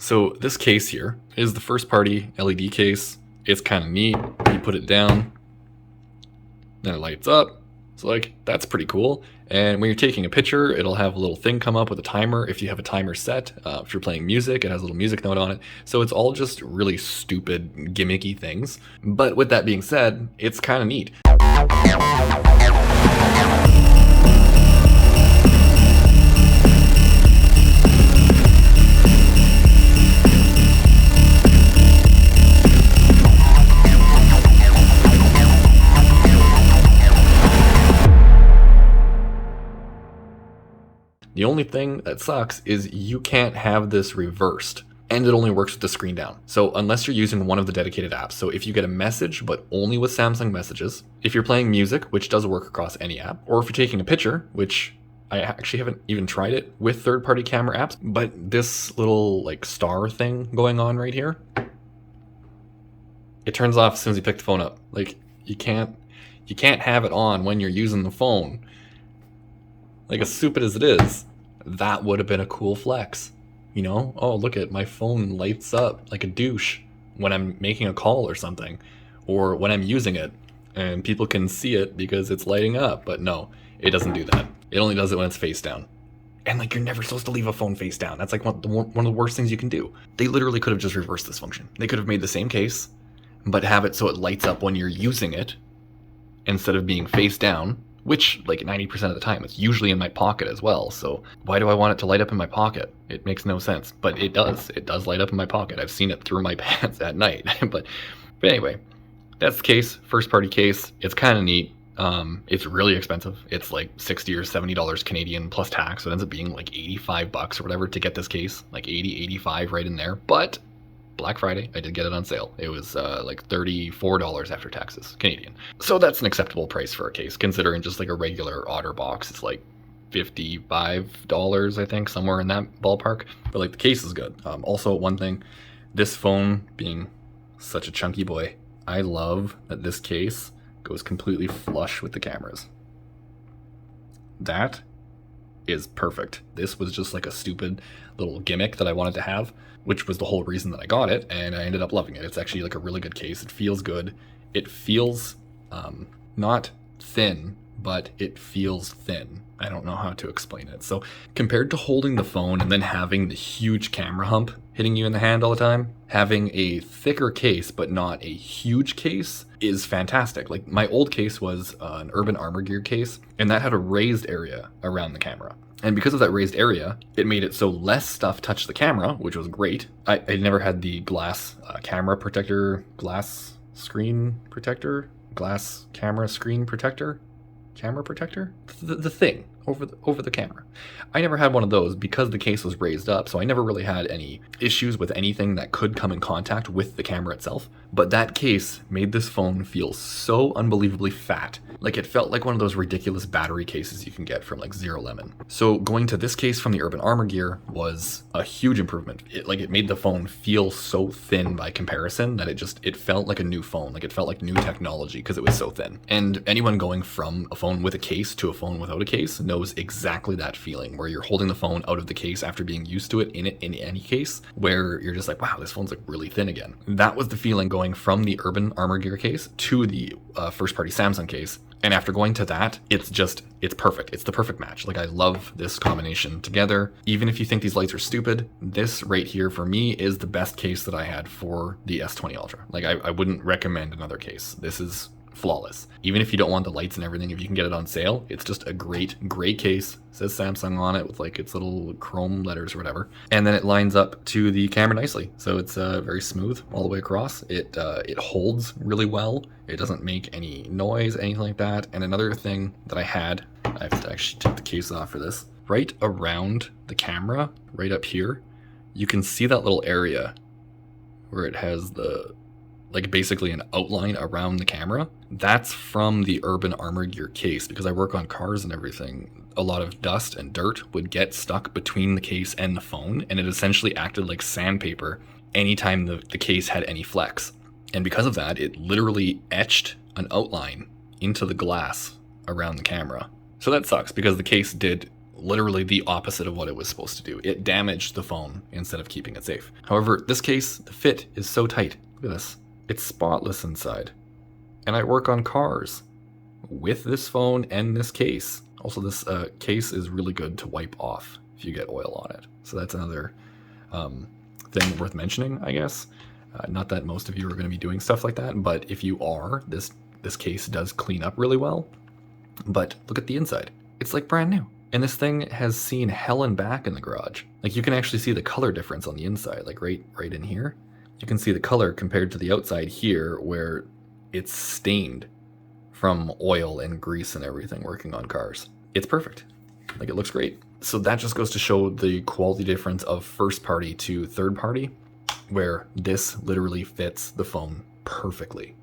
So this case here is the first party LED case. It's kind of neat. You put it down, then it lights up. So like, that's pretty cool. And when you're taking a picture, it'll have a little thing come up with a timer. If you have a timer set, if you're playing music, it has a little music note on it. So it's all just really stupid, gimmicky things. But with that being said, it's kind of neat. The only thing that sucks is you can't have this reversed, and it only works with the screen down. So unless you're using one of the dedicated apps, so if you get a message, but only with Samsung Messages, if you're playing music, which does work across any app, or if you're taking a picture, which I actually haven't even tried it with third-party camera apps, but this little like star thing going on right here, it turns off as soon as you pick the phone up. Like you can't have it on when you're using the phone. Like as stupid as it is, that would have been a cool flex. You know, oh, look at my phone lights up like a douche when I'm making a call or something, or when I'm using it and people can see it because it's lighting up. But no, it doesn't do that. It only does it when it's face down. And like, you're never supposed to leave a phone face down. That's like one of the worst things you can do. They literally could have just reversed this function. They could have made the same case, but have it so it lights up when you're using it instead of being face down. Which, like 90% of the time, it's usually in my pocket as well. So why do I want it to light up in my pocket? It makes no sense, but it does. It does light up in my pocket. I've seen it through my pants at night. but anyway, that's the case. First party case. It's kind of neat. It's really expensive. It's like $60 or $70 Canadian plus tax. So it ends up being like $85 or whatever to get this case. Like 80, 85 right in there. But Black Friday, I did get it on sale. It was like $34 after taxes, Canadian. So that's an acceptable price for a case, considering just like a regular Otter box, it's like $55, I think, somewhere in that ballpark. But like the case is good. Also, one thing, this phone being such a chunky boy, I love that this case goes completely flush with the cameras. That is perfect. This was just like a stupid little gimmick that I wanted to have, which was the whole reason that I got it, and I ended up loving it. It's actually like a really good case. It feels good. It feels not thin, but it feels thin. I don't know how to explain it. So compared to holding the phone and then having the huge camera hump hitting you in the hand all the time, having a thicker case but not a huge case is fantastic. Like my old case was an Urban Armor Gear case, and that had a raised area around the camera. And because of that raised area, it made it so less stuff touched the camera, which was great. I never had the glass camera protector, glass screen protector, glass camera screen protector, camera protector, the thing over the camera. I never had one of those because the case was raised up, so I never really had any issues with anything that could come in contact with the camera itself. But that case made this phone feel so unbelievably fat. Like it felt like one of those ridiculous battery cases you can get from like Zero Lemon. So going to this case from the Urban Armor Gear was a huge improvement. It made the phone feel so thin by comparison that it felt like a new phone. Like it felt like new technology because it was so thin. And anyone going from a phone with a case to a phone without a case knows exactly that feeling where you're holding the phone out of the case after being used to it in any case, where you're just like, wow, this phone's like really thin again. That was the feeling going from the Urban Armor Gear case to the first party Samsung case. And after going to that, it's perfect. It's the perfect match. Like I love this combination together. Even if you think these lights are stupid, this right here for me is the best case that I had for the S20 Ultra. Like I wouldn't recommend another case. This is flawless. Even if you don't want the lights and everything, if you can get it on sale, it's just a great case. It says Samsung on it with like its little chrome letters or whatever. And then it lines up to the camera nicely. So it's very smooth all the way across. It holds really well. It doesn't make any noise, anything like that. And another thing that I have to actually take the case off for this. Right around the camera, right up here, you can see that little area where it has like basically an outline around the camera. That's from the Urban Armor Gear case. Because I work on cars and everything, a lot of dust and dirt would get stuck between the case and the phone, and it essentially acted like sandpaper anytime the case had any flex. And because of that, it literally etched an outline into the glass around the camera. So that sucks because the case did literally the opposite of what it was supposed to do. It damaged the phone instead of keeping it safe. However, this case, the fit is so tight. Look at this. It's spotless inside. And I work on cars with this phone and this case. Also, this case is really good to wipe off if you get oil on it. So that's another thing worth mentioning, I guess. Not that most of you are going to be doing stuff like that, but if you are, this case does clean up really well. But look at the inside. It's like brand new. And this thing has seen hell and back in the garage. Like, you can actually see the color difference on the inside, like right in here. You can see the color compared to the outside here, where it's stained from oil and grease and everything working on cars. It's perfect. Like, it looks great. So that just goes to show the quality difference of first party to third party, where this literally fits the phone perfectly.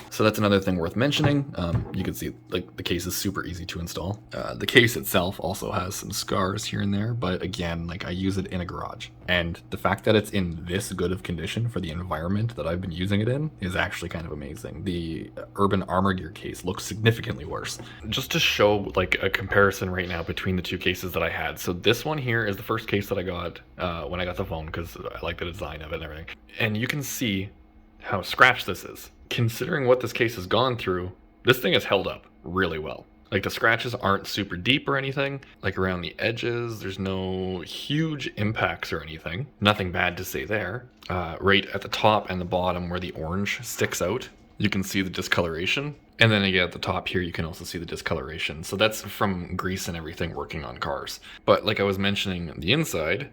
So that's another thing worth mentioning. You can see, like, the case is super easy to install. The case itself also has some scars here and there, but again, like, I use it in a garage. And the fact that it's in this good of condition for the environment that I've been using it in is actually kind of amazing. The Urban Armor Gear case looks significantly worse. Just to show, like, a comparison right now between the two cases that I had. So this one here is the first case that I got when I got the phone, because I like the design of it and everything. And you can see how scratched this is. Considering what this case has gone through, this thing has held up really well. Like, the scratches aren't super deep or anything. Like, around the edges, there's no huge impacts or anything. Nothing bad to say there. Right at the top and the bottom where the orange sticks out, you can see the discoloration. And then again, at the top here, you can also see the discoloration. So that's from grease and everything working on cars. But like I was mentioning, the inside,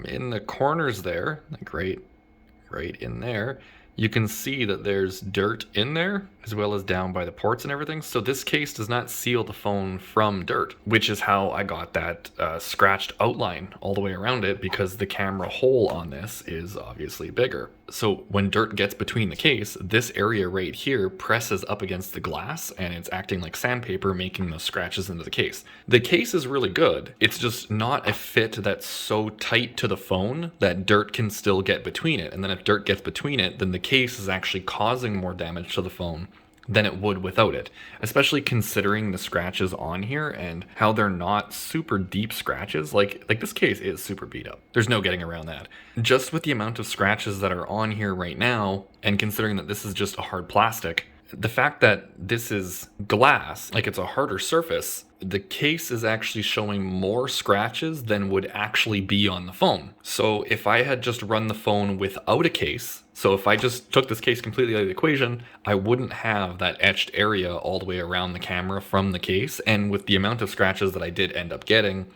in the corners there, like right in there, you can see that there's dirt in there, as well as down by the ports and everything. So this case does not seal the phone from dirt, which is how I got that scratched outline all the way around it, because the camera hole on this is obviously bigger. So when dirt gets between the case, this area right here presses up against the glass, and it's acting like sandpaper, making those scratches into the case. The case is really good. It's just not a fit that's so tight to the phone that dirt can still get between it. And then if dirt gets between it, then the case is actually causing more damage to the phone than it would without it, especially considering the scratches on here and how they're not super deep scratches. Like this case is super beat up. There's no getting around that. Just with the amount of scratches that are on here right now, and considering that this is just a hard plastic, the fact that this is glass, like it's a harder surface, the case is actually showing more scratches than would actually be on the phone. So if I had just run the phone without a case, so if I just took this case completely out of the equation, I wouldn't have that etched area all the way around the camera from the case. And with the amount of scratches that I did end up getting,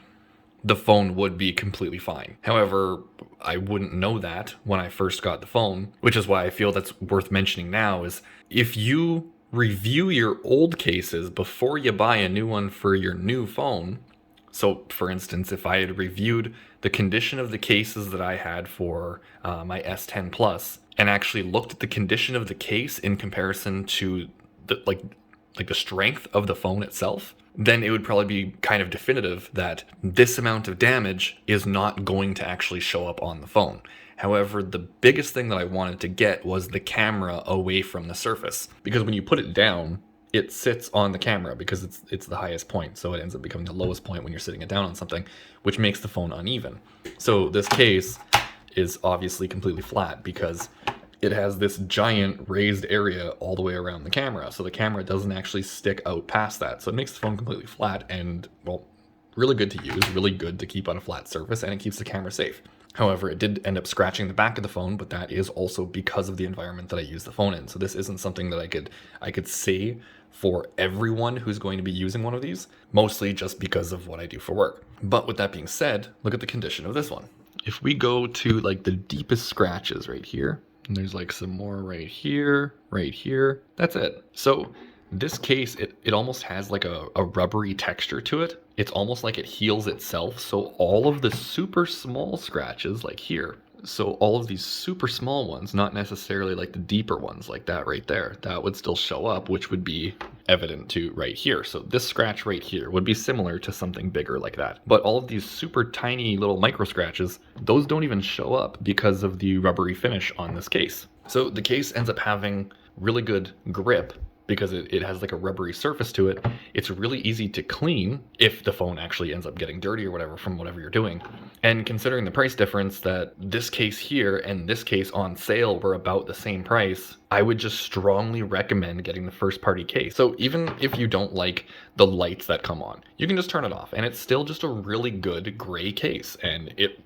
the phone would be completely fine. However, I wouldn't know that when I first got the phone, which is why I feel that's worth mentioning now, is if you review your old cases before you buy a new one for your new phone. So for instance, if I had reviewed the condition of the cases that I had for my S10 Plus and actually looked at the condition of the case in comparison to the like the strength of the phone itself, then it would probably be kind of definitive that this amount of damage is not going to actually show up on the phone. However, the biggest thing that I wanted to get was the camera away from the surface, because when you put it down, it sits on the camera because it's the highest point, so it ends up becoming the lowest point when you're sitting it down on something, which makes the phone uneven. So this case is obviously completely flat because it has this giant raised area all the way around the camera, so the camera doesn't actually stick out past that. So it makes the phone completely flat and, well, really good to use, really good to keep on a flat surface, and it keeps the camera safe. However, it did end up scratching the back of the phone, but that is also because of the environment that I use the phone in. So this isn't something that I could say for everyone who's going to be using one of these, mostly just because of what I do for work. But with that being said, look at the condition of this one. If we go to like the deepest scratches right here, and there's like some more right here, that's it. So this case, it almost has like a rubbery texture to it. It's almost like it heals itself. So all of the super small scratches, like here, so all of these super small ones, not necessarily like the deeper ones like that right there, that would still show up, which would be evident to right here. So this scratch right here would be similar to something bigger like that. But all of these super tiny little micro scratches, those don't even show up because of the rubbery finish on this case. So the case ends up having really good grip because it has like a rubbery surface to it. It's really easy to clean if the phone actually ends up getting dirty or whatever from whatever you're doing. And considering the price difference that this case here and this case on sale were about the same price, I would just strongly recommend getting the first party case. So even if you don't like the lights that come on, you can just turn it off and it's still just a really good gray case, and it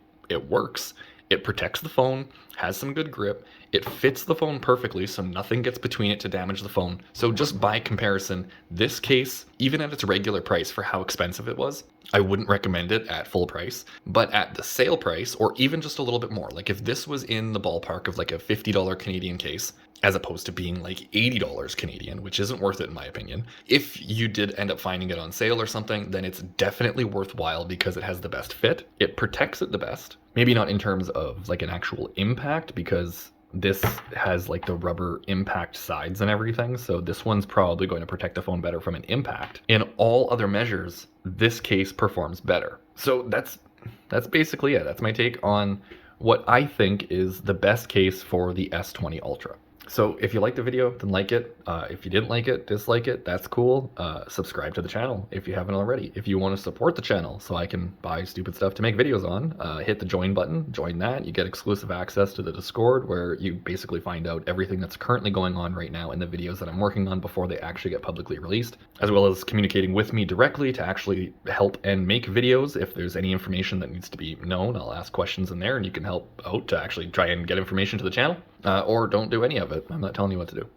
works. It protects the phone, has some good grip, it fits the phone perfectly so nothing gets between it to damage the phone. So just by comparison, this case, even at its regular price for how expensive it was, I wouldn't recommend it at full price. But at the sale price, or even just a little bit more, like if this was in the ballpark of like a $50 Canadian case, as opposed to being like $80 Canadian, which isn't worth it in my opinion. If you did end up finding it on sale or something, then it's definitely worthwhile because it has the best fit. It protects it the best. Maybe not in terms of like an actual impact, because this has like the rubber impact sides and everything. So this one's probably going to protect the phone better from an impact. In all other measures, this case performs better. So that's basically it. That's my take on what I think is the best case for the S20 Ultra. So if you liked the video, then like it. If you didn't like it, dislike it, that's cool. Subscribe to the channel if you haven't already. If you want to support the channel so I can buy stupid stuff to make videos on, hit the join button, join that. You get exclusive access to the Discord where you basically find out everything that's currently going on right now in the videos that I'm working on before they actually get publicly released, as well as communicating with me directly to actually help and make videos. If there's any information that needs to be known, I'll ask questions in there and you can help out to actually try and get information to the channel. Or don't do any of it. I'm not telling you what to do.